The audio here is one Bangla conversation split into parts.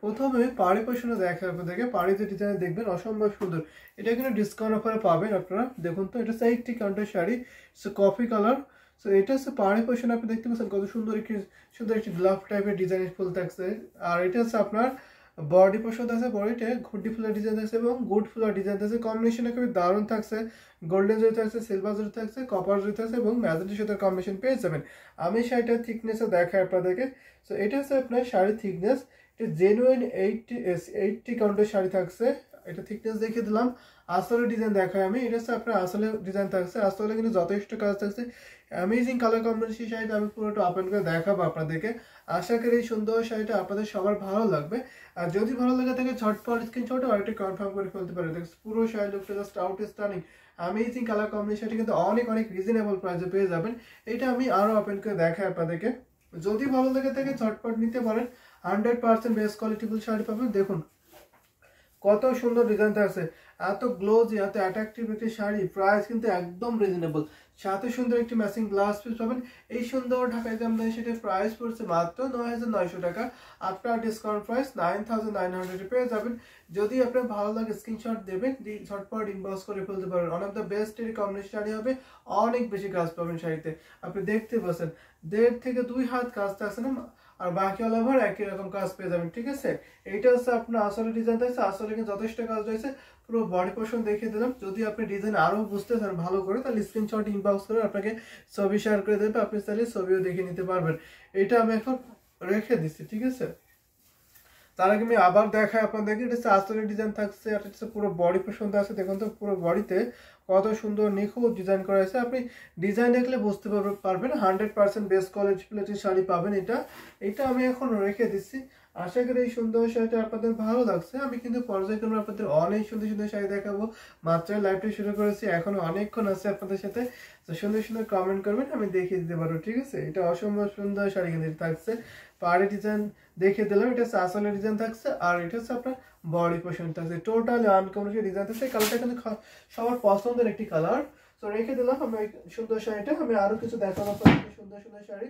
প্রথমে পাড়ি পোষণে দেখা আপনাদেরকে পাড়িতে ডিজাইন দেখবেন অসম্ভব সুন্দর। এটা কিন্তু ডিসকাউন্ট অফারে পাবেন আপনারা। দেখুন তো এটা 80 কাউন্টের শাড়ি, সো কফি কালার। সো এটা হচ্ছে পাড়ি পোষণ, আপনি দেখতে পাচ্ছেন কত সুন্দর একটি গ্লাভ টাইপের ডিজাইন ফুল থাকছে। আর এটা হচ্ছে আপনার বডি পোষণ আছে, বডিতে ঘুটি ফুলের ডিজাইন থাকছে এবং গুড ফুলের ডিজাইন থাকছে। কম্বিনেশন খুবই দারুণ থাকছে, গোল্ডেন জরি থাকছে, সিলভার জরি থাকছে, কপার জরি থাকছে এবং ম্যাজেন্টার সাথে কম্বিনেশন পেয়ে যাবেন। আমি শাড়িটার থিকনেসে দেখাই আপনাদেরকে। সো এটা হচ্ছে আপনার শাড়ির থিকনেস, এটা জেনুইন 80 কাউন্টের শাড়ি থাকছে। এটা থিকনেস দেখিয়ে দিলাম। আসলে ডিজাইন দেখাই আমি, এটা হচ্ছে আপনার আসলে ডিজাইন থাকছে। আসলে কিন্তু যথেষ্ট কাজ থাকছে, অ্যামেজিং কালার কম্বিনেশন। শাড়িটা আমি পুরোটা ওপেন করে দেখাবো আপনাদেরকে। আশা করি এই সুন্দর শাড়িটা আপনাদের সবার ভালো লাগবে। আর যদি ভালো লাগে থাকে ঝটপট স্ক্রিনশট আর একটা কনফার্ম করে ফেলতে পারেন। পুরো শাড়ি লুকটা জাস্ট আউটস্ট্যান্ডিং, অ্যামেজিং কালার কম্বিনেশনটা কিন্তু অনেক অনেক রিজনেবল প্রাইসে পেয়ে যাবেন। এটা আমি আরো ওপেন করে দেখাই আপনাদেরকে। যদি ভালো লাগে থাকে ঝটপট নিতে পারেন। 100% বেস্ট কোয়ালিটিফুল শাড়ি পাবেন। দেখুন কত সুন্দর ডিজাইন থাকছে, এত গ্লোজি, এত অ্যাট্রাকটিভ একটি শাড়ি। প্রাইস কিন্তু একদম রিজনেবল, সাথে সুন্দর একটি ম্যাচিং গ্লাস পিস পাবেন। এই সুন্দর ঢাকায় জামদানি সেটা প্রাইস পড়ছে মাত্র ৯,৯০০ টাকা। আপনার ডিসকাউন্ট প্রাইস 9,900 পেয়ে যাবেন। যদি আপনার ভালো লাগে স্ক্রিনশট দেবেন, ঝটপট ইনবক্স করে ফেলতে পারবেন। ওয়ান অফ দ্য বেস্ট এর কম্বিনেশন শাড়ি হবে, অনেক বেশি কাজ পাবেন শাড়িতে। আপনি দেখতে পাচ্ছেন 1.5 থেকে 2 হাত কাজ থাকছে না, আর বাকি অল ওভার একই রকম কাজ পেয়ে যাবেন। ঠিক আছে, এইটা হচ্ছে আপনার আসলে ডিজাইন থাকছে। আসলে কিন্তু যথেষ্ট কাজ রয়েছে। পুরো বডি পোর্শন দেখিয়ে দিলাম। যদি আপনি ডিজাইন আরো বুঝতে চান ভালো করে, তাহলে স্ক্রিনশট ইনবক্স করে আপনাকে ছবি শেয়ার করে দেবে, আপনি চাইলে ছবিও দেখে নিতে পারবেন। এটা আমি এখন রেখে দিচ্ছি। ঠিক আছে, তার আগে আমি আবার দেখাই আপনাদেরকে। এটা হচ্ছে আসলে ডিজাইন থাকছে, আর এটা পুরো বডি পোর্শন আছে। দেখুন তো পুরো বডিতে কত সুন্দর নিখুঁত ডিজাইন করা হয়েছে। আপনি ডিজাইন দেখলে বুঝতে পারবেন 100% বেস্ট কোয়ালিটির শাড়ি পাবেন। এটা আমি এখন রেখে দিচ্ছি। আশা করি এই সুন্দর শাড়িটা আপনাদের ভালো লাগছে। আমি কিন্তু পর্যায়ক্রমে আপনাদের অনেক সুন্দর সুন্দর শাড়ি দেখাবো। মাত্র লাইভটা শুরু করেছি, এখনো অনেকক্ষণ আছে আপনাদের সাথে। তো সুন্দর সুন্দর কমেন্ট করবেন, আমি দেখিয়ে দিতে পারবো। ঠিক আছে, এটা অসম্ভব সুন্দর শাড়ি কিন্তু থাকছে। পাড়ি ডিজাইন দেখিয়ে দিলাম, এটা হচ্ছে আসলে ডিজাইন থাকছে। আর এটা হচ্ছে আপনার বডি পোর্শন থাকছে। টোটালি আনকমন ডিজাইন থাকছে। কালারটা কিন্তু সবার পছন্দের একটি কালার। তো রেখে দিলাম আমি সুন্দর শাড়িটা। আমি আরো কিছু দেখাবো সুন্দর সুন্দর শাড়ি।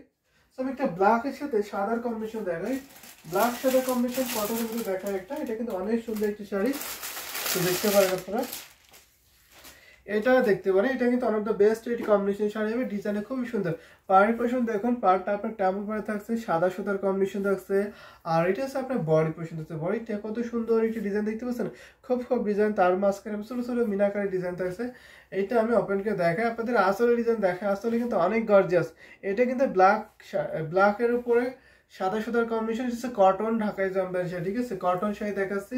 তো আমি একটা ব্ল্যাকের সাথে সাদার কম্বিনেশন দেখাই। ব্ল্যাক সাদার কম্বিনেশন কত কিন্তু দেখায় একটা। এটা কিন্তু অনেক সুন্দর একটি শাড়ি, তো দেখতে পারেন আপনারা। এটা দেখতে পারেন, এটা কিন্তু অনেক দ্য বেস্ট এটি কম্বিনেশন শাড়ি হবে। ডিজাইনে খুবই সুন্দর। পাড়ের পোর্শন দেখুন, পাড়টা আপনার টেম্পল পাড়ে থাকছে, সাদা সুতার কম্বিনেশন থাকছে। আর এটা হচ্ছে আপনার বডি পোর্শন থাকছে। বডিটা কত সুন্দর একটি ডিজাইন দেখতে পাচ্ছেন, খুব ডিজাইন। তার মাঝখানে ছোট ছোট মিনাকারি ডিজাইন থাকছে। এইটা আমি ওপেন করে দেখাই আপনাদের। আসলে ডিজাইন দেখায়, আসলে কিন্তু অনেক গর্জিয়াস। এটা কিন্তু ব্ল্যাকের উপরে সাদা সুতার কম্বিনেশন, হচ্ছে কটন ঢাকায় জামদানি শাড়ি। ঠিক আছে, কটন শাড়ি দেখাচ্ছি।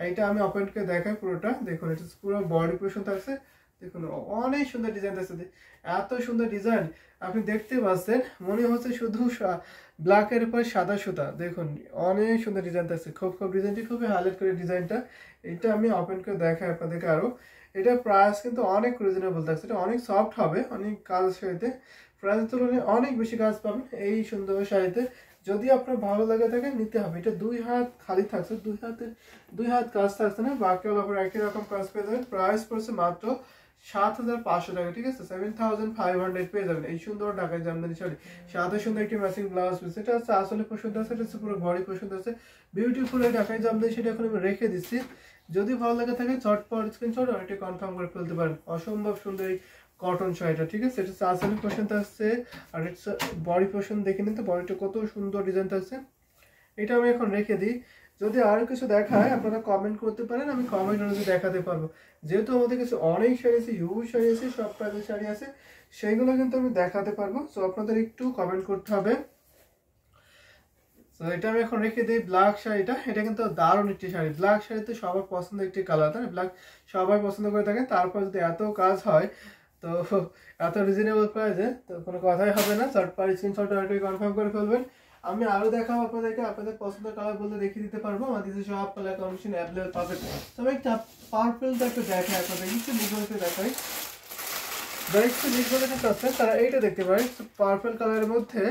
এইটা আমি ওপেন করে দেখাই পুরোটা। দেখুন এটা পুরো বডি পোর্শন থাকছে। দেখুন অনেক সুন্দর ডিজাইন আছে, এত সুন্দর ডিজাইন আপনি দেখতে পাচ্ছেন। মনে হচ্ছে শুধু ব্ল্যাকের উপর সাদা সুতা। দেখুন অনেক সুন্দর ডিজাইন আছে, খুব ডিজাইনটি খুবই হাইলাইট করে ডিজাইনটা। এটা আমি ওপেন করে দেখাই আপনাদেরকে আরো। এটা প্রাইস কিন্তু অনেক রিজনেবল থাকছে। এটা অনেক সফট হবে, অনেক কাজ শাড়িতে প্রাইসের তুলনায় অনেক বেশি কাজ পাবেন এই সুন্দর শাড়িতে। যদি আপনার ভালো লাগে থাকে নিতে হবে। এটা 2 হাত খালি থাকছে, 2 হাত কাজ থাকছে না, বাকি হল একই রকম কাজ পেয়ে যাবেন। প্রাইস পড়ছে মাত্র 7,500 টাকা। ঠিক আছে, 7,500 পেয়ে যাবেন এই সুন্দর ঢাকায় জামদানি শাড়ি। সাথে সুন্দর একটি ম্যাচিং ব্লাউজ পিস। এটা হচ্ছে আসলে পছন্দ আছে, এটা হচ্ছে পুরো বডি পছন্দ আছে। বিউটিফুল এই ঢাকায় জামদানি সেটা এখন আমি রেখে দিচ্ছি। যদি ভালো লাগে থাকে ঝটপট স্ক্রিনশট অনেকটা কনফার্ম করে ফেলতে পারেন। অসম্ভব সুন্দর এই কটন শাড়িটা। ঠিক আছে, এটা আসলে পোর্শন থাকছে, আর এটা বডি পোর্শন দেখে নিন তো, বডিটা কত সুন্দর ডিজাইন থাকছে। এটা আমি এখন রেখে দিই। যদি আরো কিছু দেখায় আপনারা কমেন্ট করতে পারেন, আমি কমেন্ট অনুযায়ী দেখাতে পারবো। যেহেতু আমাদের কাছে অনেক শাড়ি আছে, হিউজ শাড়ি আছে, সব প্রাইজের শাড়ি আছে, সেইগুলো কিন্তু আমি দেখাতে পারবো। সো আপনাদের একটু কমেন্ট করতে হবে। তো এটা আমি এখন রেখে দিই। ব্ল্যাক শাড়িটা, এটা কিন্তু দারুণ একটি শাড়ি। ব্ল্যাক শাড়িতে সবার পছন্দের একটি কালার, তাই না? ব্ল্যাক সবাই পছন্দ করে থাকেন। তারপর যদি এত কাজ হয়, তো এত রিজনেবল প্রাইসে তো কোনো কথাই হবে না। চটপট স্ক্রিনশট কনফার্ম করে ফেলবেন। আমি আরো দেখাবো আপনাদেরকে, আপনাদের পছন্দের কালার বলতে দেখিয়ে দিতে পারবো। আমাদের সব কালার কম্বিনেশন অ্যাভেলেবল পাবেন। তবে একটা পার্পলটা একটু দেখাই আপনাদের, একটু নির্ভরতে দেখাই। যারা একটু নির্ভরতে চাচ্ছেন তারা এইটা দেখতে পারেন। পার্পল কালারের মধ্যে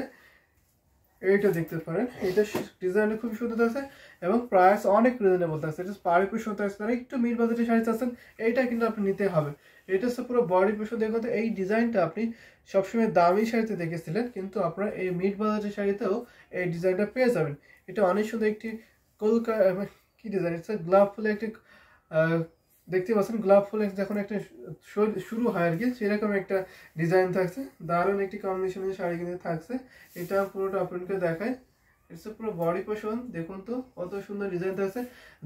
এইটা দেখতে পারেন। এটা ডিজাইনটা খুব সুন্দর আছে এবং প্রাইস অনেক রিজনেবল আছে। এটা পাড়ি পোষণ আছে, তারা একটু মিড বাজেটের শাড়ি চাচ্ছেন, এইটা কিন্তু আপনি নিতে হবে। এটা হচ্ছে পুরো বডি পোষণ। দেখুন এই ডিজাইনটা আপনি সবসময় দামি শাড়িতে দেখেছিলেন, কিন্তু আপনারা এই মিড বাজেটের শাড়িতেও এই ডিজাইনটা পেয়ে যাবেন। এটা অনেক সুন্দর একটি কলকাতা কি ডিজাইন, ইটস গোলাপ ফুলে একটি দেখতে পাচ্ছেন গোলাপ ফুলে যখন একটা শুরু হয় আর কি, সেরকম একটা ডিজাইন থাকছে। দারুণ একটি কম্বিনেশনের শাড়ি কিন্তু থাকছে। এটা পুরোটা আপনাকে দেখায়, ইটস পুরো বডি পোর্শন দেখুন তো কত সুন্দর ডিজাইন থাকছে,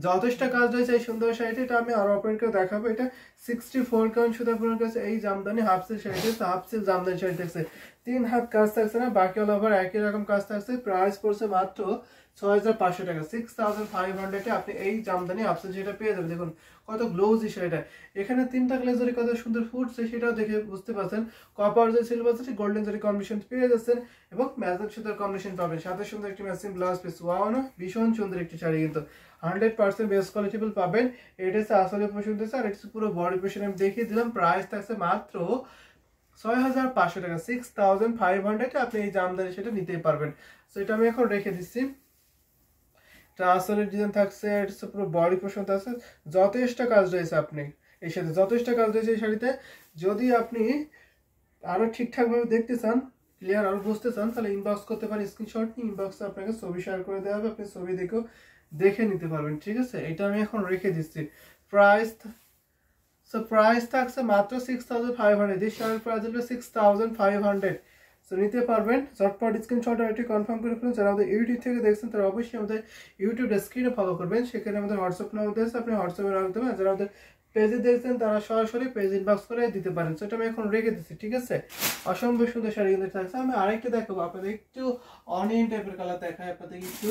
যথেষ্ট কাজ রয়েছে এই সুন্দর শাড়িটা। এটা আমি আরো আপনাকে দেখাবো। এটা 64 কাউন্ট সুতা আপনার কাছে এই জামদানি হাফ সিল্ক শাড়িটা, হাফ সিল্ক জামদানি শাড়ি থাকছে, 3 হাত কাজ থাকছে না, বাকি অল ওভার একই রকম কাজ থাকছে। প্রাইস পড়ছে মাত্র 6500 টাকা, 6500 আপনি এই জামদানি হাফ সিল্ক শাড়িটা পেয়ে যাবেন। দেখুন কত গ্লোজি শাড়িটা, এখানে 3টা গ্লেজারি কত সুন্দর ফুটছে সেটাও দেখে বুঝতে পারছেন। কপার যে সিলভার যে গোল্ডেন জরি কম্বিনেশন পেয়ে যাচ্ছেন এবং ম্যাজেন্টা সুতার কম্বিনেশন পাবেন, সাথে সুন্দর একটি ম্যাচিং ব্লাউজ পিস। ওয়াও না, ভীষণ সুন্দর একটি শাড়ি, কিন্তু 100% বেস্ট কোয়ালিটিবল পাবেন। এটা হচ্ছে আসলে পছন্দ হচ্ছে, আর এটা পুরো বডি পোর্শন আমি দেখিয়ে দিলাম। প্রাইস থাকছে মাত্র 6500 টাকা, 6500 আপনি এই জামদানি সেটা নিতেই পারবেন। তো এটা আমি এখন রেখে দিচ্ছি। ট্রান্সলেট ডিজাইন থাকছে, এটা পুরো বডি পোর্শন আছে, যথেষ্ট কাজ রয়েছে আপনি এই সাথে, যথেষ্ট কাজ রয়েছে এই শাড়িতে। যদি আপনি আরো ঠিকঠাক ভাবে দেখতে চান, ক্লিয়ার আরো বুঝতে চান, তাহলে ইনবক্স করতে পারেন, স্ক্রিনশট নিয়ে ইনবক্সে আপনাকে ছবি শেয়ার করে দেওয়া হবে, আপনি ছবি দেখেও দেখে নিতে পারবেন। ঠিক আছে, এটা আমি এখন রেখে দিচ্ছি। প্রাইস থাকছে মাত্র 6500, এই শাড়ির প্রাইস হলো 6500। সো নিতে পারবেন, ঝটপট স্ক্রিনশট আর এটি কনফার্ম করে ফেলুন। যারা আমাদের ইউটিউব থেকে দেখছেন তারা অবশ্যই আমাদের ইউটিউব স্ক্রিনে ফলো করবেন, সেখানে আমাদের হোয়াটসঅ্যাপ নাম্বার আছে, আপনি হোয়াটসঅ্যাপে রাখতে পারেন। যারা আমাদের পেজে দেখছেন তারা সরাসরি পেজ ইনবক্স করে দিতে পারেন। সেটা আমি এখন রেখে দিচ্ছি। ঠিক আছে, অসম্ভব সুন্দর শাড়ি কিন্তু থাকছে। আমি আরেকটা দেখাবো আপনাদের, একটু অনিয়ন টাইপের কালার দেখায় আপনাদের, একটু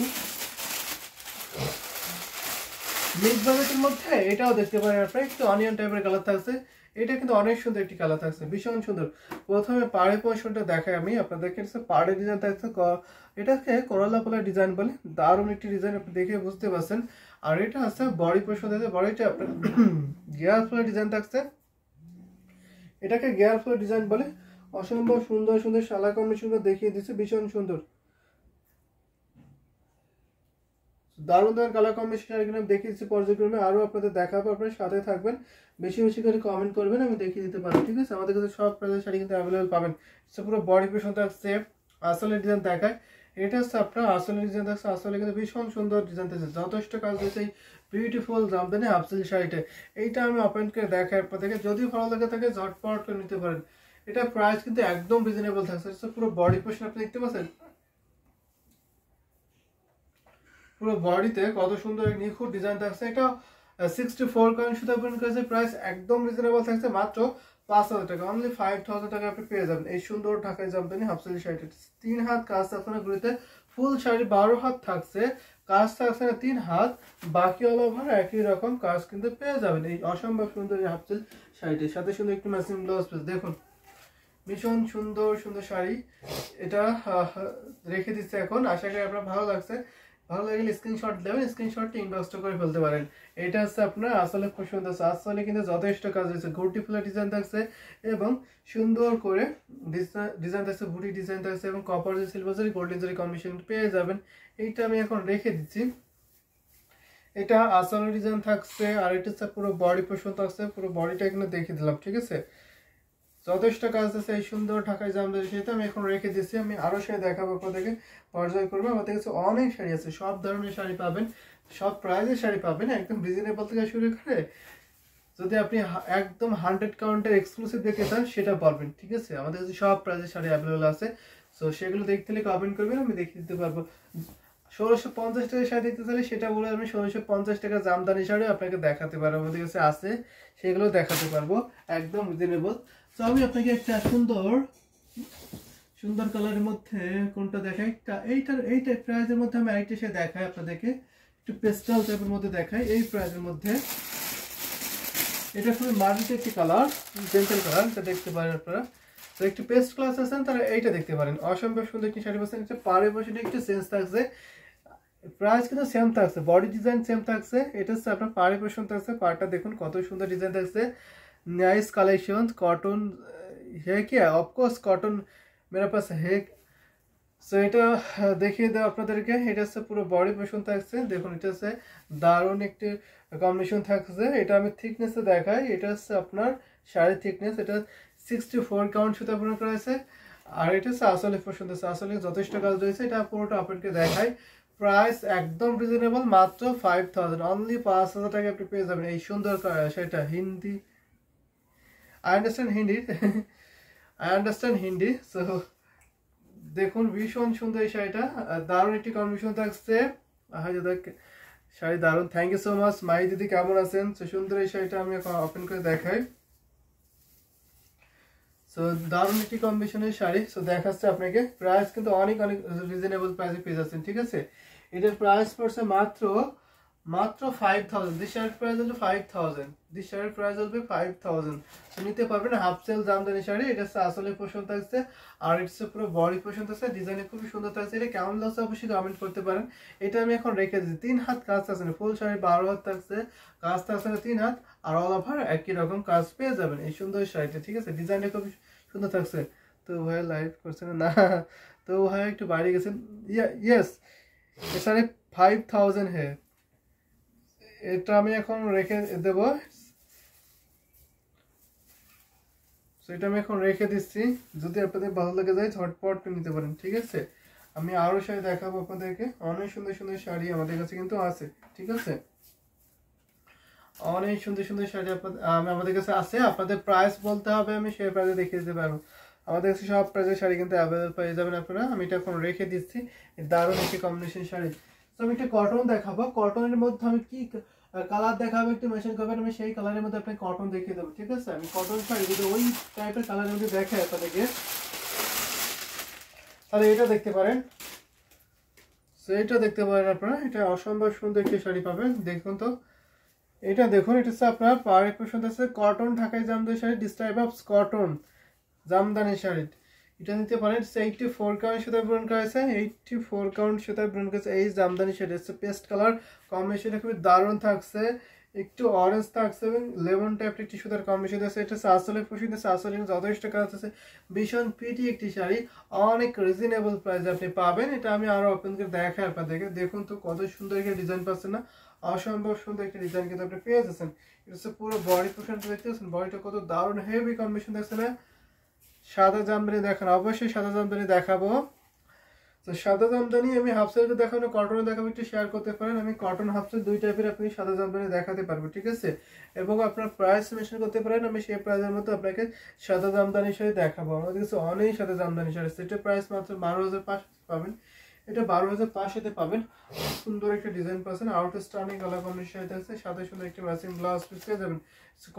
মিক্স বাজেটের মধ্যে এটাও দেখতে পারেন আপনারা, একটু অনিয়ন টাইপের কালার থাকছে। এটা কিন্তু অনেক সুন্দর একটি কালার থাকছে, ভীষণ সুন্দর। প্রথমে পাড়ে পোর্শনটা দেখাই আমি আপনাদেরকে, পাড়ে ডিজাইন থাকছে, এটাকে করলা পোলা ডিজাইন বলে, দারুণ একটি ডিজাইন, আপনি দেখে বুঝতে পারছেন। আর এটা আছে বডি পোর্শন থাকছে, বডিটা আপনার গিয়ার ফ্লো ডিজাইন থাকছে, এটাকে গিয়ার ফ্লো ডিজাইন বলে। অসম্ভব সুন্দর সুন্দর শালা কম্বিনেশন দেখিয়ে দিচ্ছে, ভীষণ সুন্দর, দারুণ দারুণ কালার কম্বিনেশন এখানে দেখিয়েছি পর্যায়ক্রমে। আরো আপনাদের দেখাবো, আপনার সাথে থাকবেন, বেশি বেশি করে কমেন্ট করবেন, আমি দেখিয়ে দিতে পারি। ঠিক আছে, আমাদের কাছে সব প্রাইসের শাড়ি কিন্তু অ্যাভেলেবল পাবেন। পুরো বডি পোর্শন থাকছে, আসলে ডিজাইন দেখায়, এটা হচ্ছে আপনার আসলে ডিজাইন থাকছে, আসলে কিন্তু ভীষণ সুন্দর ডিজাইন থাকছে, যথেষ্ট কাজ হয়েছে এই বিউটিফুল জামদানি হাফ সিল্ক শাড়িটা। এইটা আমি ওপেন করে দেখাই আপনাদেরকে, যদি ভালো লাগে থাকে ঝটপট করে নিতে পারেন। এটা প্রাইস কিন্তু একদম রিজনেবল থাকছে। পুরো বডি পোর্শন আপনি দেখতে পাচ্ছেন, পুরো বডিতে কত সুন্দর নিখুঁত ডিজাইন থাকছে। এটা 64 কাউন্ট সুতা আপনার কাছে, প্রাইস একদম রিজনেবল থাকছে, মাত্র 5000 টাকা, অনলি 5000 টাকা আপনি পেয়ে যাবেন এই সুন্দর ঢাকায় জামদানি হাফ সিল্ক শাড়িটা। 3 হাত কাজ থাকছে না ঘুরিতে, ফুল শাড়ি 12 হাত থাকছে, কাজ থাকছে না 3 হাত, বাকি অল ওভার একই রকম কাজ কিন্তু পেয়ে যাবেন এই অসম্ভব সুন্দর হাফ সিল্ক শাড়িটির সাথে। সুন্দর একটু ম্যাচিং ব্লাউজ পিস, দেখুন ভীষণ সুন্দর সুন্দর শাড়ি। এটা রেখে দিচ্ছে এখন, আশা করি আপনার ভালো লাগছে। ভালো লাগলে স্ক্রিনশট দেবেন, স্ক্রিনশটটি ইনবক্স করে ফেলতে পারেন। এটা হচ্ছে আপনার আসলে পছন্দ আছে, আসলে কিন্তু যথেষ্ট কাজ হয়েছে, ঘুরটি ফুলের ডিজাইন থাকছে এবং সুন্দর করে ডিজাইন থাকছে, বুটি ডিজাইন থাকছে এবং কপার যে সিলভার জরি গোল্ডেন জরি কম্বিনেশন পেয়ে যাবেন। এইটা আমি এখন রেখে দিচ্ছি। এটা আসলে ডিজাইন থাকছে, আর এটা হচ্ছে পুরো বডি পোর্শন থাকছে, পুরো বডিটা এখানে দেখিয়ে দিলাম। ঠিক আছে, যথেষ্ট কাজ আছে এই সুন্দর ঢাকায় জামদানি শাড়িতে। আমি এখন রেখে দিচ্ছি, আমি আরো শাড়ি দেখাবো আপনাদেরকে, পর্যায় করবো। আমাদের কাছে অনেক শাড়ি আছে, সব ধরনের শাড়ি পাবেন, সব প্রাইজের শাড়ি পাবেন, একদম রিজনেবল থেকে শুরু করে, যদি আপনি একদম 100 কাউন্টের এক্সক্লুসিভ দেখতে চান সেটা পারবেন। ঠিক আছে, আমাদের কাছে সব প্রাইজের শাড়ি অ্যাভেলেবল আছে। সো সেগুলো দেখতে হলে কমেন্ট করবেন, আমি দেখিয়ে দিতে পারবো। 1650 টাকা শাড়ি দেখতে চাইলে সেটা বলে আমি 1650 টাকা জামদানি শাড়ি আপনাকে দেখাতে পারবো, আমাদের কাছে আছে, সেগুলো দেখাতে পারবো একদম রিজনেবল। তো আমি আপনাকে একটা সুন্দর সুন্দর কালারের মধ্যে কোনটা দেখাই, এইটা প্রাইজের মধ্যে আমি আরেকটা শাড়ি দেখাই আপনাদেরকে, একটু পেস্টাল টাইপের মধ্যে দেখাই এই প্রাইজের মধ্যে। এটা খুবই মার্জিত একটি কালার, জেন্টাল কালার, এটা দেখতে পারেন আপনারা। তো একটু পেস্ট ক্লাস আছেন তারা এইটা দেখতে পারেন, অসম্ভব সুন্দর একটি শাড়ি পাচ্ছেন। এটা পাড়ে বসে একটু চেঞ্জ থাকছে, প্রাইস কিন্তু সেম থাকছে, বডি ডিজাইন সেম থাকছে। এটা হচ্ছে আপনার পাড়ে পোর্শন থাকছে, পাড়টা দেখুন কত সুন্দর ডিজাইন থাকছে, नाइस कलेक्शन कॉटन है क्या ऑफकोर्स कॉटन मेरे पास है। সো এটা দেখিয়ে দেওয়া আপনাদেরকে, এটা হচ্ছে পুরো বডি পোর্শন থাকছে, দেখুন এটা হচ্ছে দারুণ একটি কম্বিনেশন থাকছে। এটা আমি থিকনেসে দেখাই, এটা হচ্ছে আপনার শাড়ির থিকনেস, এটা 64 কাউন্ট সুতা পূরণ করা হয়েছে। আর এটা হচ্ছে আসলে পোর্শন আছে, আসলে যথেষ্ট কাজ রয়েছে। এটা পুরোটা আপনাকে দেখাই, প্রাইস একদম রিজনেবল, মাত্র 5000, অনলি 5000 টাকা আপনি পেয়ে যাবেন এই সুন্দর সেটা। Hindi I understand Hindi I understand Hindi. So দেখুন ভীষণ সুন্দর এই শাড়িটা, দারুণ একটি কম্বিনেশন থাকছে। শাড়ি দারুণ, থ্যাংক ইউ সো মাচ। মাই দিদি কেমন আছেন? সো সুন্দর এই শাড়িটা আমি এখন ওপেন করে দেখাই। সো দারুণ একটি কম্বিনেশনের শাড়ি। সো দেখাচ্ছে আপনাকে, প্রাইস কিন্তু অনেক অনেক রিজনেবল প্রাইসে পেয়ে যাচ্ছেন, ঠিক আছে। এটার প্রাইস পড়ছে মাত্র 5000। দিস শাড়ির প্রাইস হলো 5000, দিস শাড়ির প্রাইস হবে 5000। তো নিতে পারবেন হাফ সেল জামদানি শাড়ি। এটা হচ্ছে আসলে পোর্শন থাকছে, আর এটা পুরো বডি পোর্শন থাকছে, ডিজাইনে খুবই সুন্দর থাকছে। এটা কেমন লাগছে অবশ্যই কমেন্ট করতে পারেন। এটা আমি এখন রেখে দিচ্ছি। 3 হাত কাজ থাকছে না, ফুল শাড়ি 12 হাত থাকছে, কাজ থাকছে না 3 হাত, আর অল ওভার একই রকম কাজ পেয়ে যাবেন এই সুন্দর শাড়িটা, ঠিক আছে। ডিজাইনটা খুবই সুন্দর থাকছে। তো ভাই লাইভ করছে না, তো ভাই একটু বাইরে গেছেন। ইয়েস, এ শাড়ি 5000 है। এটা আমি এখন রেখে দেব, সেটা আমি এখন রেখে দিচ্ছি। যদি আপনাদের ভালো লাগে যায় ঝটপট নিতে পারেন, ঠিক আছে। আমি আরো শাড়ি দেখাবো আপনাদেরকে, অনেক সুন্দর সুন্দর শাড়ি আমাদের কাছে কিন্তু আছে, ঠিক আছে। অনেক সুন্দর সুন্দর শাড়ি আমাদের কাছে আছে। আপনাদের প্রাইস বলতে হবে, আমি সেই প্রাইসে দেখিয়ে দিতে পারবো। আমাদের কাছে সব প্রাইসের শাড়ি কিন্তু অ্যাভেলেবল পেয়ে যাবেন আপনারা। আমি এটা এখন রেখে দিচ্ছি, দারুণ একটি কম্বিনেশন শাড়ি। তো আমি একটা কটন দেখাবো, কটনের মধ্যে আমি কি কালার দেখাবো একটু মেনশন করবেন, আমি সেই কালারের মধ্যে আপনাকে কটন দেখিয়ে দেবো, ঠিক আছে। আমি কটন শাড়ি যদি ওই টাইপের কালারের মধ্যে দেখাই আপনাদেরকে, তাহলে এটা দেখতে পারেন। সেইটা দেখতে পারেন আপনারা, এটা অসম্ভব সুন্দর একটি শাড়ি পাবেন। দেখুন তো, এটা দেখুন, এটা হচ্ছে আপনার পাওয়ার পছন্দ আছে কটন ঢাকাই Jamdani sari, this type of cotton Jamdani sari. এটা নিতে পারেন। 84 কাউন্ট সুতায় ব্রন করা হয়েছে, 84 কাউন্ট সুতায় ব্রন করেছে এই জামদানি শাড়ি। হচ্ছে পেস্ট কালার কম্বিনেশনটা খুবই দারুণ থাকছে, একটু অরেঞ্জ থাকছে এবং লেমন টাইপ একটি সুতার কম্বিনেশন আছে। এটা আসলে পছন্দ, আসলে যথেষ্ট কাজ আছে, ভীষণ পিটি একটি শাড়ি, অনেক রিজনেবল প্রাইসে আপনি পাবেন। এটা আমি আরো ওপেন করে দেখাই আপনাদেরকে। দেখুন তো কত সুন্দর একটা ডিজাইন পাচ্ছেন না, অসম্ভব সুন্দর একটা ডিজাইন কিন্তু আপনি পেয়ে যাচ্ছেন। এটা হচ্ছে পুরো বডি পোর্শনটা দেখতে পাচ্ছেন, বডিটা কত দারুণ হেভি কম্বিনেশন দেখছে না। সাদা জামদানি দেখান, অবশ্যই সাদা জামদানি দেখাবো। তো সাদা জামদানি আমি হাফ সেলটা দেখাবো, কটনে দেখাবো, একটু শেয়ার করতে পারেন। আমি কটন হাফ সেল দুই টাইপের আপনি সাদা জামদানি দেখাতে পারবো, ঠিক আছে। এবং আপনার প্রাইস মেনশন করতে পারেন, আমি সেই প্রাইসের মতো আপনাকে সাদা জামদানি শাড়ি দেখাবো। আমাদের কাছে অনেক সাদা জামদানি শাড়ি, সেটা প্রাইস মাত্র 12500 পাবেন। এটা 12500 পাবেন। সুন্দর একটা ডিজাইন পাচ্ছেন, আউট স্টার্নিং কালার কম্বিনেশন আছে, সাথে সুন্দর একটা ম্যাচিং ব্লাউজ পিস পেয়ে যাবেন।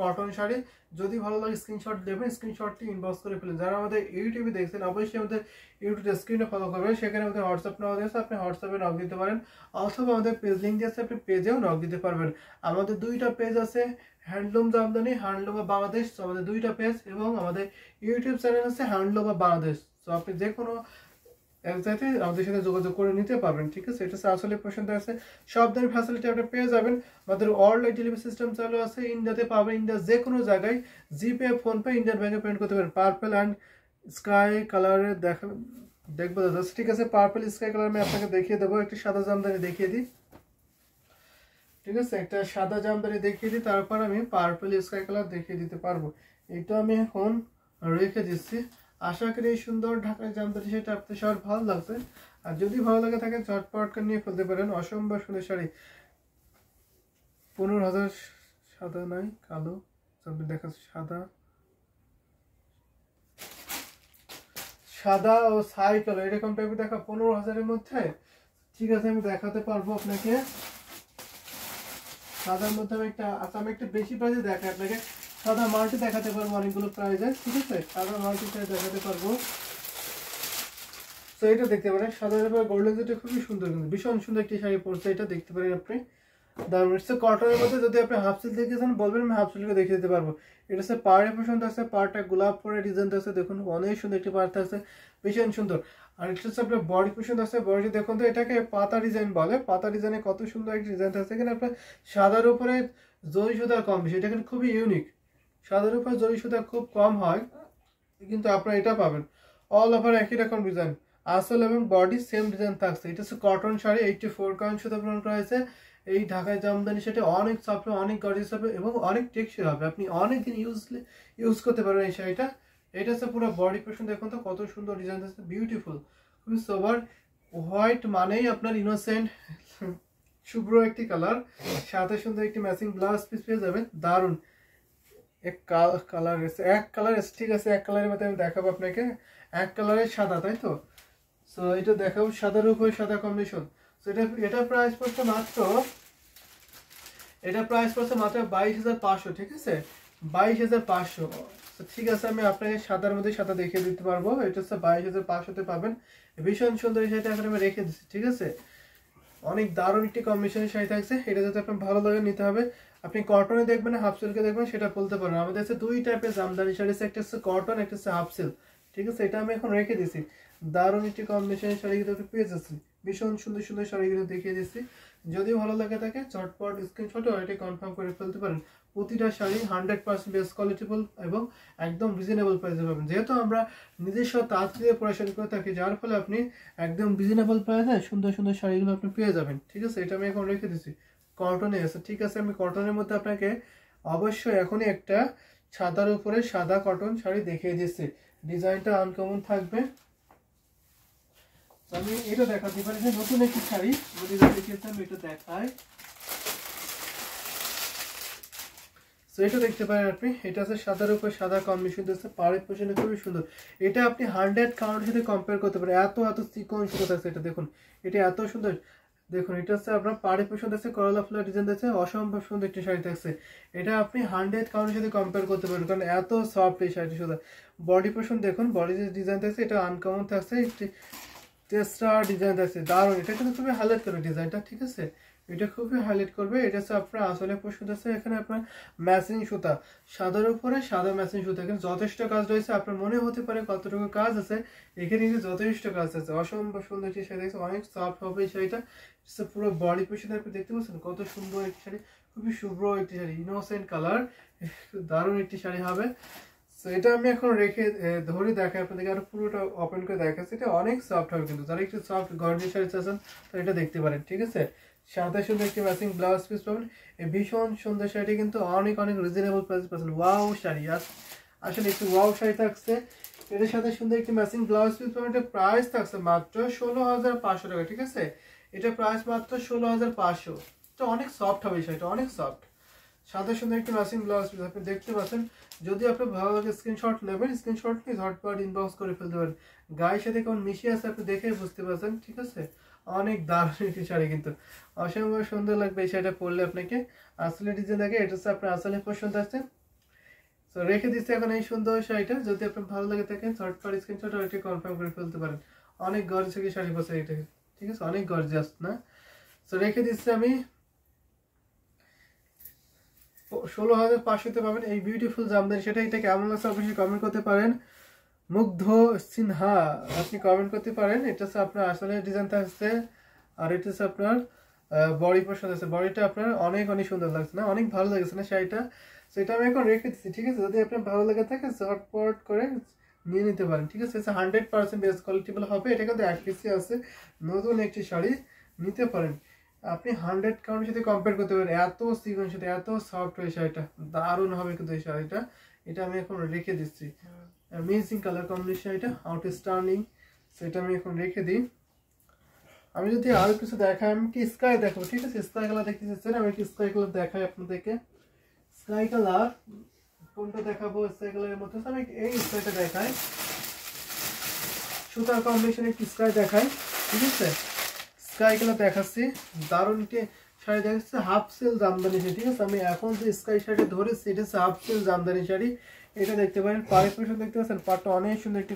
কটন শাড়ি যদি ভালো লাগে স্ক্রিনশট দেবেন, স্ক্রিনশটটি ইনবক্স করে ফেলেন। যারা আমাদের ইউটিউবে দেখছেন অবশ্যই আমাদের ইউটিউব স্ক্রিনে ফলো করবেন, সেখানে আমাদের হোয়াটসঅ্যাপ নাম্বার আছে, আপনি হোয়াটসঅ্যাপে নক দিতে পারেন, অথবা আমাদের পেজ লিঙ্ক দিয়ে আছে, আপনি পেজেও নক দিতে পারবেন। আমাদের দুইটা পেজ আছে, handloom Jamdani, handloom of Bangladesh. তো আমাদের দুইটা পেজ, এবং আমাদের ইউটিউব চ্যানেল আছে হ্যান্ডলুম অফ বাংলাদেশ। তো আপনি যে কোনো এক জায়গায় আমাদের সাথে যোগাযোগ করে নিতে পারবেন, ঠিক আছে। এটা আসলে পছন্দ আছে, সব ধরনের ফ্যাসিলিটি আপনি পেয়ে যাবেন। আমাদের অনলাইন ডেলিভারি সিস্টেম চালু আছে, ইন্ডিয়াতে পাবেন, ইন্ডিয়া যে কোনো জায়গায় জিপে, ফোনপে, ইন্ডিয়ান ব্যাংকে পেমেন্ট করতে পারেন। পার্পল অ্যান্ড স্কাই কালারের দেখবো দাদা, ঠিক আছে। পার্পল স্কাই কালার আমি আপনাকে দেখিয়ে দেবো। একটি সাদা জামদানি দেখিয়ে দিই, ঠিক আছে। একটা সাদা জামদানি দেখিয়ে দিই, তারপর আমি পার্পল স্কাই কালার দেখিয়ে দিতে পারবো। এটা আমি এখন রেখে দিচ্ছি। আশা করি এই সুন্দর ঢাকায় জামদানি সেটা আপনার সবার ভালো লাগবে। আর যদি ভালো লাগে থাকে ঝটপট করে নিয়ে ফেলতে পারেন। অসম্ভব সুন্দর শাড়ি, 15000। সাদা নাই, কালো দেখাচ্ছে, সাদা, সাদা ও ছাই কালার এরকম টাইপের দেখা 15000-এর মধ্যে, ঠিক আছে। আমি দেখাতে পারবো আপনাকে সাদার মধ্যে। আমি একটা বেশি প্রাইসে দেখাই আপনাকে, সাদা মাল্টি দেখাতে পারবো অনেকগুলো প্রাইসে, ঠিক আছে। সাদা মাল্টি দেখাতে পারবো। তো এটা দেখতে পারেন, সাদা গোল্ডেন, যেটা খুবই সুন্দর, কিন্তু ভীষণ সুন্দর একটি শাড়ি পরছে, এটা দেখতে পারেন আপনি। দারুণ, এটা কটনের মধ্যে। যদি আপনি হাফ সিল দেখেছেন বলবেন, আমি হাফ সিলকে দেখিয়ে দিতে পারবো। এটা হচ্ছে পাড়ে পছন্দ আছে, পাড়টা গোলাপ পরে ডিজাইন আছে, দেখুন অনেক সুন্দর একটি পাড় আছে, ভীষণ সুন্দর। আর এটা হচ্ছে আপনার বডি পছন্দ আছে, বডি দেখুন তো, এটাকে পাতা ডিজাইন বলে। পাতা ডিজাইনে কত সুন্দর একটি ডিজাইন আছে। এখানে আপনার সাদার উপরে জরি সুতার কম বেশি, এটা কিন্তু খুবই ইউনিক। সাদার উপরে জরি সুতা খুব কম হয়, কিন্তু আপনারা এটা পাবেন। অল ওভার একই রকম ডিজাইন, আসল এবং বডি সেম ডিজাইন থাকছে। এটা হচ্ছে কটন শাড়ি, 84 কাউন্ট সুতা প্রদান করা হয়েছে। এই ঢাকায় জামদানি সেটা অনেক সফট, অনেক গর্জিয়াস হবে এবং অনেক টেকসই হবে। আপনি অনেক দিন ইউজ করতে পারবেন এই শাড়িটা। এটা হচ্ছে পুরো বডি পোর্শন, দেখুন তো কত সুন্দর ডিজাইন আছে, বিউটিফুল, খুবই সোবার। হোয়াইট মানেই আপনার ইনোসেন্ট শুভ্র একটি কালার, সাথে সুন্দর একটি ম্যাচিং ব্লাউজ পিস পেয়ে যাবেন। দারুন এক কালার আছে, এক কালার ঠিক আছে, এক কালারের মধ্যে আমি দেখাবো আপনাকে, এক কালারের সাদা, তাই তো? সো এটা দেখাবো সাদার উপরে সাদা কম্বিনেশন। সো এটা প্রাইস পড়ছে মাত্র 22,500, ঠিক আছে, 22,500। ঠিক আছে, আমি আপনাকে সাদার মধ্যে সাদা দেখিয়ে দিতে পারবো। এটা হচ্ছে 22,500-তে পাবেন। ভীষণ সুন্দর এই শাড়িটা এখন আমি রেখে দিচ্ছি, ঠিক আছে। অনেক দারুণ একটি কম্বিনেশনের শাড়ি থাকছে, এটা যাতে আপনার ভালো লাগে নিতে হবে। আপনি কটনে দেখবেন না হাফ সিল্কে দেখবেন সেটা বলতে পারেন। আমাদের কাছে দুই টাইপের জামদানি শাড়ি আছে, একটা হচ্ছে কটন, একটা হচ্ছে হাফ সিল্ক, ঠিক আছে। এটা আমি এখন রেখে দিছি। দারুণ একটি কম্বিনেশনের শাড়ি কিন্তু পেয়ে যাচ্ছি, ভীষণ সুন্দর সুন্দর শাড়িগুলো দেখিয়ে দিচ্ছি। যদি ভালো লাগে থাকে চটপট স্ক্রিনশট এটি কনফার্ম করে ফেলতে পারেন। প্রতিটা শাড়ি 100% বেস্ট কোয়ালিটিফুল এবং একদম রিজনেবল প্রাইসে পাবেন। যেহেতু আমরা নিজস্ব তাঁত দিয়ে পড়াশোনা করে থাকি, যার ফলে আপনি একদম রিজনেবল প্রাইসে সুন্দর সুন্দর শাড়িগুলো আপনি পেয়ে যাবেন, ঠিক আছে। এটা আমি এখন রেখে দিচ্ছি, কটনে আছে, ঠিক আছে। আমি কটনের মধ্যে আপনাকে অবশ্যই এখনই একটা সাদার উপরে সাদা কটন শাড়ি দেখিয়ে দিচ্ছি। ডিজাইনটা আনকমন থাকবে। আমি এটা দেখাতে পারি যে নতুন একটি শাড়ি যদি দেখিয়েছি আমি এটা দেখাই। সো এটা দেখতে পারেন আপনি, এটা আছে সাদার উপর সাদা কম্বিনেশন দিচ্ছে, পাড়ের পোশানে খুবই সুন্দর। এটা আপনি 100 কাউন্টের সাথে কম্পেয়ার করতে পারেন, এত এত চিকন সুন্দর থাকছে। এটা দেখুন, এটা এত সুন্দর। দেখুন এটা হচ্ছে আপনার পাড়ের পোশান থাকছে, করলা ফুলের ডিজাইন থাকছে, অসম্ভব সুন্দর একটি শাড়ি থাকছে। এটা আপনি 100 কাউন্টের সাথে কম্পেয়ার করতে পারেন, কারণ এত সফট এই শাড়িটি। শুধু বডি পোশন দেখুন, বডি যে ডিজাইন থাকছে এটা আনকমন থাকছে, একটি টেস্টা ডিজাইন থাকছে, দারুণ। এটা কিন্তু খুবই হাইলাইট করে ডিজাইনটা, ঠিক আছে, এটা খুবই হাইলাইট করবে। এটা হচ্ছে আপনার আসলে পোশাক আছে, এখানে আপনার ম্যাচিং সুতা, সাদার উপরে সাদা ম্যাচিং সুতা, এখানে যথেষ্ট কাজ রয়েছে। আপনার মনে হতে পারে কতটুকু কাজ আছে, এখানে কিন্তু যথেষ্ট কাজ আছে। অসম্ভব সুন্দর একটি শাড়ি দেখছে, অনেক সফট হবে এই শাড়িটা। পুরো বডি পোশাক আপনি দেখতে পাচ্ছেন কত সুন্দর একটি শাড়ি, খুবই শুভ্র একটি শাড়ি, ইনোসেন্ট কালার, দারুণ একটি শাড়ি হবে। তো এটা আমি এখন রেখে ধরে দেখাই আপনাদেরকে, আর পুরোটা ওপেন করে দেখাচ্ছি। এটা অনেক সফট হবে, কিন্তু যারা একটু সফট গর্জিয়াস শাড়ি চাচ্ছেন তো এটা দেখতে পারেন, ঠিক আছে। সাথে সুন্দর একটি ম্যাচিং ব্লাউজ পিস পাবেন। এই ভীষণ সুন্দর শাড়িটি কিন্তু অনেক অনেক রিজনেবল প্রাইস পাচ্ছেন। ওয়াও শাড়ি, আসলে একটু ওয়াও শাড়ি থাকছে। এটার সাথে সুন্দর একটি ম্যাচিং ব্লাউজ পিস পাবেন। এটা প্রাইস থাকছে মাত্র 16,500 টাকা, ঠিক আছে। এটা প্রাইস মাত্র 16,500। এটা অনেক সফট হবে এই শাড়িটা, অনেক সফট। সাথে সুন্দর একটি ম্যাচিং ব্লাউজ পিস আপনি দেখতে পাচ্ছেন। যদি আপনার ভালো লাগে স্ক্রিনশট নেবেন, স্ক্রিনশট নিয়ে ঝটপট ইনবক্স করে ফেলতে পারেন। গায়ের সাথে কেমন মিশিয়ে আছে আপনি দেখেই বুঝতে পারছেন, ঠিক আছে। অনেক দারুণ একটি শাড়ি, কিন্তু অসম্ভব সুন্দর লাগবে এই শাড়িটা পরলে আপনাকে। আসলে ডিজাইন দেখে এটা হচ্ছে আপনার আসলে পছন্দ আছে। তো রেখে দিচ্ছি এখন এই সুন্দর শাড়িটা। যদি আপনার ভালো লাগে থাকে ঝটপট স্ক্রিনশট ওইটা কনফার্ম করে ফেলতে পারেন। অনেক গর্জিয়াস একটি শাড়ি পছন্দ এটা, ঠিক আছে, অনেক গর্জিয়াস না। তো রেখে দিচ্ছি আমি 16,500-তে পাবেন এই বিউটিফুল জামদানি। সেটা এটা কেমন লাগছে অবশ্যই কমেন্ট করতে পারেন। মুগ্ধ সিনহা আপনি কমেন্ট করতে পারেন। এটা হচ্ছে আপনার আসলে ডিজাইন থাকছে, আর এটা হচ্ছে আপনার বডি পোর্শন আছে। বডিটা আপনার অনেক অনেক সুন্দর লাগছে না, অনেক ভালো লাগছে না শাড়িটা। সেটা আমি এখন রেখে দিচ্ছি, ঠিক আছে। যদি আপনার ভালো লাগে থাকে ঝটপট করে নিয়ে নিতে পারেন, ঠিক আছে। 100% বেস্ট কোয়ালিটিবল হবে। এটা কিন্তু 1 পিসি আছে, নতুন একটি শাড়ি নিতে পারেন। আপনি 100 কাউন্টের সাথে কম্পেয়ার করতে পারেন, এত সিকোয়েন্স সাথে এত সফট এই শাড়িটা, দারুণ হবে কিন্তু এই শাড়িটা। এটা আমি এখন রেখে দিচ্ছি, অ্যামেজিং কালার কম্বিনেশন, এটা আউটস্ট্যান্ডিং। সেটা আমি এখন রেখে দিই। আমি যদি আরো কিছু দেখাই, আমি কি স্কাই দেখাবো, ঠিক আছে। স্কাই কালার দেখতে চাচ্ছেন, আমি কি স্কাই কালার দেখাই আপনাদেরকে। স্কাই কালার কোনটা দেখাবো? স্কাই কালারের মধ্যে আমি এই স্কাইটা দেখাই, সুতার কম্বিনেশনে একটি স্কাই দেখাই, ঠিক আছে। স্কাই কালার দেখাচ্ছি, দারুণ একটি শাড়ি দেখাচ্ছে, হাফ সিল জামদানি শাড়ি, ঠিক আছে। আমি এখন যে স্কাই শাড়িটা ধরেছি এটা হচ্ছে হাফ সিল জামদানি শাড়ি। এটা দেখতে পারেন, পাড়ের পোশাক দেখতে পাচ্ছেন, পাড়টা অনেক সুন্দর একটি